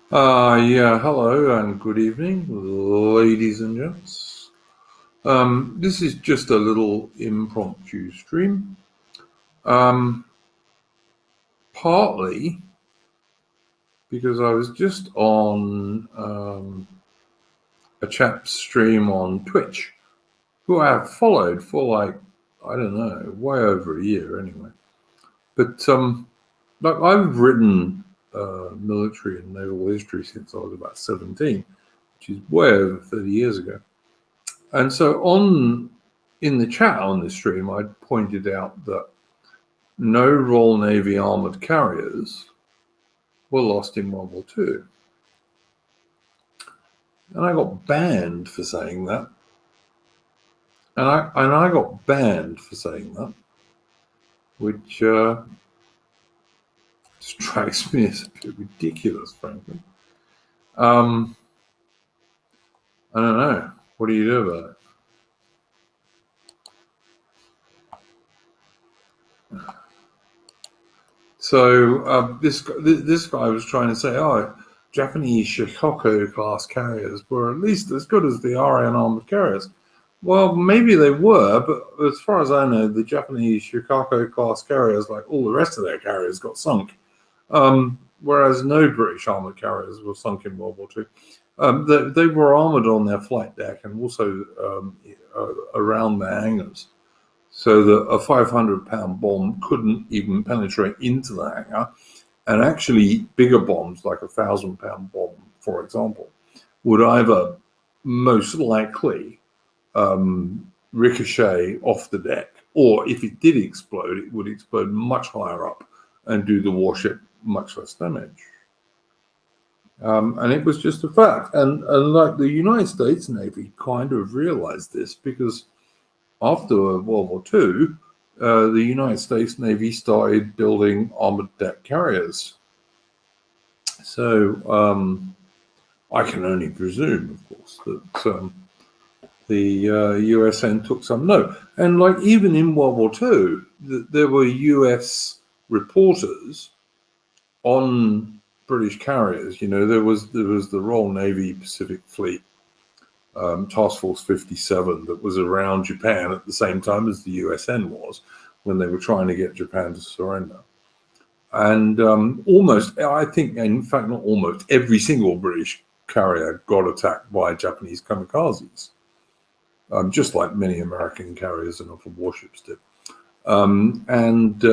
Yeah, hello and good evening, ladies and gents. This is just a little impromptu stream. Um, Partly because I was just on a chap's stream on Twitch, who I have followed for I don't know, way over a year anyway. But like I've written military and naval history since I was about 17, which is way over 30 years ago. And so on in the chat on this stream, I pointed out that no Royal Navy armored carriers were lost in World War II. And I got banned for saying that. And I got banned for saying that, which strikes me as a bit ridiculous, frankly. I don't know. What do you do about it? So this guy was trying to say, oh, Japanese Shikoku class carriers were at least as good as the RN armored carriers. Well, maybe they were, but as far as I know, the Japanese Shikoku class carriers, like all the rest of their carriers, got sunk. Whereas no British armored carriers were sunk in World War II. They were armored on their flight deck and also around their hangars, so that a 500-pound bomb couldn't even penetrate into the hangar. And actually, bigger bombs, like a 1,000-pound bomb, for example, would either most likely ricochet off the deck, or if it did explode, it would explode much higher up and do the warship much less damage. And it was just a fact. And like the United States Navy kind of realized this, because after World War II, the United States Navy started building armored deck carriers. So I can only presume, of course, that the USN took some note. And like even in World War II, there were US reporters on British carriers. You know, there was the Royal Navy Pacific Fleet, Task Force 57, that was around Japan at the same time as the USN was, when they were trying to get Japan to surrender. And almost, I think, in fact, not almost, every single British carrier got attacked by Japanese kamikazes, just like many American carriers and other warships did. And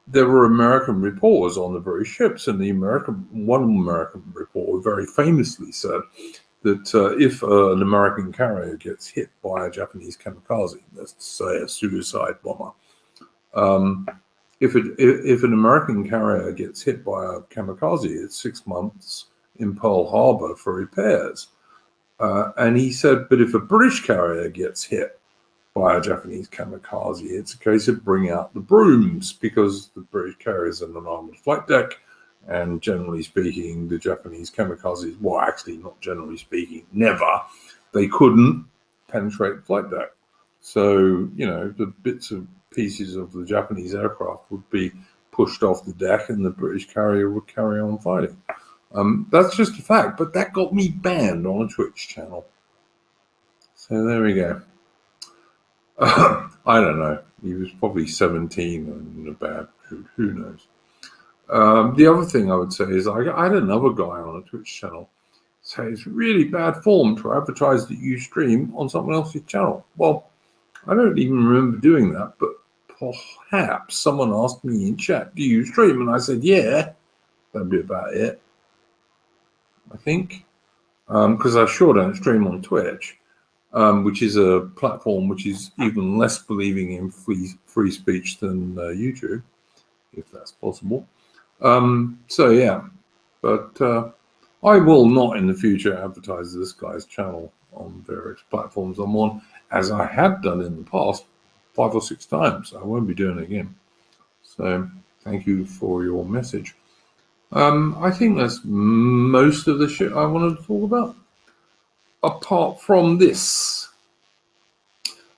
there were American reporters on the British ships, and one American reporter very famously said that if an American carrier gets hit by a Japanese kamikaze, let's say a suicide bomber, if an American carrier gets hit by a kamikaze, it's 6 months in Pearl Harbor for repairs. And he said, but if a British carrier gets hit by a Japanese kamikaze, it's a case of bring out the brooms, because the British carriers in an armored flight deck, and generally speaking, the Japanese kamikazes, well, actually, not generally speaking, never, they couldn't penetrate the flight deck. So, you know, the bits and pieces of the Japanese aircraft would be pushed off the deck and the British carrier would carry on fighting. That's just a fact, but that got me banned on a Twitch channel. So there we go. I don't know. He was probably 17 and a bad. Who knows? The other thing I would say is I had another guy on a Twitch channel say it's really bad form to advertise that you stream on someone else's channel. Well, I don't even remember doing that, but perhaps someone asked me in chat, do you stream? And I said, yeah, that'd be about it, I think. Because I sure don't stream on Twitch, which is a platform which is even less believing in free speech than YouTube, if that's possible. So yeah, but I will not in the future advertise this guy's channel on various platforms I'm on, as I had done in the past 5 or 6 times. I won't be doing it again. So thank you for your message. I think that's most of the shit I wanted to talk about. Apart from this,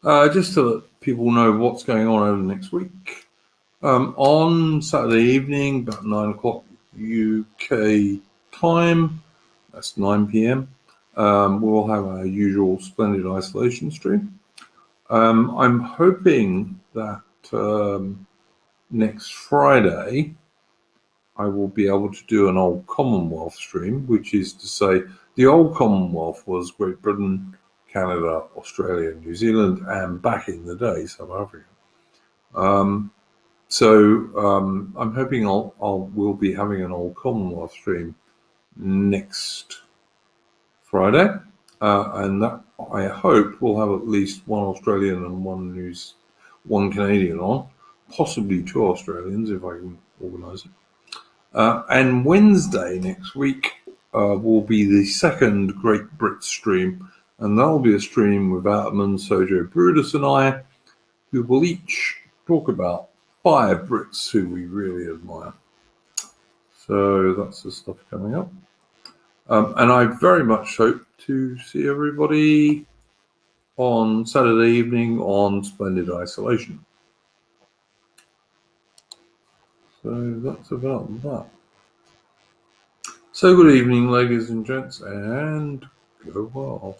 just to let people know what's going on over the next week. On Saturday evening, about 9 o'clock UK time. That's 9 p.m. We'll have our usual Splendid Isolation stream. I'm hoping that next Friday I will be able to do an old Commonwealth stream, which is to say the old Commonwealth was Great Britain, Canada, Australia, New Zealand, and back in the day, South Africa. I'm hoping we'll be having an old Commonwealth stream next Friday, and that I hope will have at least one Australian and one Canadian on, possibly two Australians if I can organise it. And Wednesday next week will be the second Great Brit stream, and that'll be a stream with Atman, Sojo Brutus, and I, who will each talk about 5 Brits who we really admire. So that's the stuff coming up. And I very much hope to see everybody on Saturday evening on Splendid Isolation. So that's about that. So good evening, ladies and gents, and go well.